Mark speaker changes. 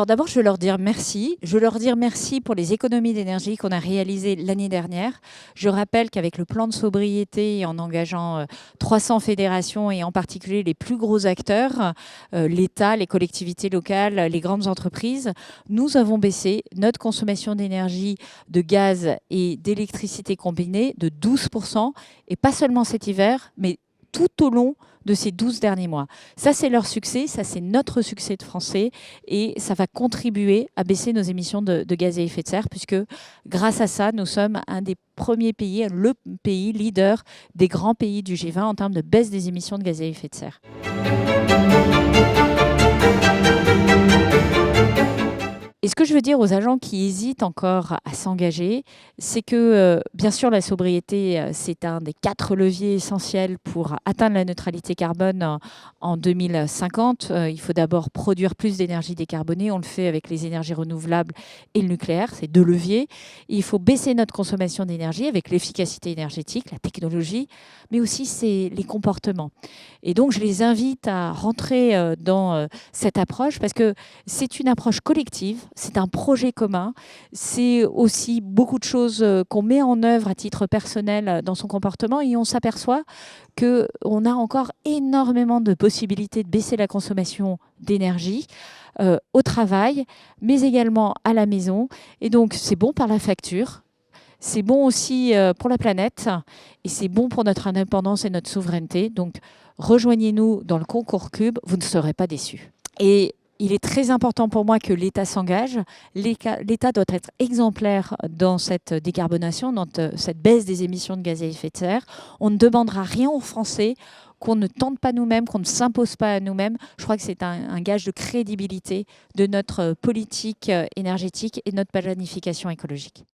Speaker 1: Alors d'abord, je veux leur dire merci. Je veux leur dire merci pour les économies d'énergie qu'on a réalisées l'année dernière. Je rappelle qu'avec le plan de sobriété, en engageant 300 fédérations et en particulier les plus gros acteurs, l'État, les collectivités locales, les grandes entreprises, nous avons baissé notre consommation d'énergie, de gaz et d'électricité combinée de 12%, et pas seulement cet hiver, mais tout au long de ces 12 derniers mois. Ça, c'est leur succès, ça, c'est notre succès de Français, et ça va contribuer à baisser nos émissions de gaz à effet de serre, puisque grâce à ça, nous sommes un des premiers pays, le pays leader des grands pays du G20 en termes de baisse des émissions de gaz à effet de serre. Et ce que je veux dire aux agents qui hésitent encore à s'engager, c'est que, bien sûr, la sobriété, c'est un des 4 leviers essentiels pour atteindre la neutralité carbone en 2050. Il faut d'abord produire plus d'énergie décarbonée. On le fait avec les énergies renouvelables et le nucléaire. C'est 2 leviers. Et il faut baisser notre consommation d'énergie avec l'efficacité énergétique, la technologie, mais aussi c'est les comportements. Et donc, je les invite à rentrer dans cette approche parce que c'est une approche collective. C'est un projet commun. C'est aussi beaucoup de choses qu'on met en œuvre à titre personnel dans son comportement, et on s'aperçoit qu'on a encore énormément de possibilités de baisser la consommation d'énergie au travail, mais également à la maison. Et donc, c'est bon par la facture. C'est bon aussi pour la planète et c'est bon pour notre indépendance et notre souveraineté. Donc, rejoignez-nous dans le concours Cube, vous ne serez pas déçus. Et il est très important pour moi que l'État s'engage. L'État doit être exemplaire dans cette décarbonation, dans cette baisse des émissions de gaz à effet de serre. On ne demandera rien aux Français qu'on ne tente pas nous-mêmes, qu'on ne s'impose pas à nous-mêmes. Je crois que c'est un gage de crédibilité de notre politique énergétique et de notre planification écologique.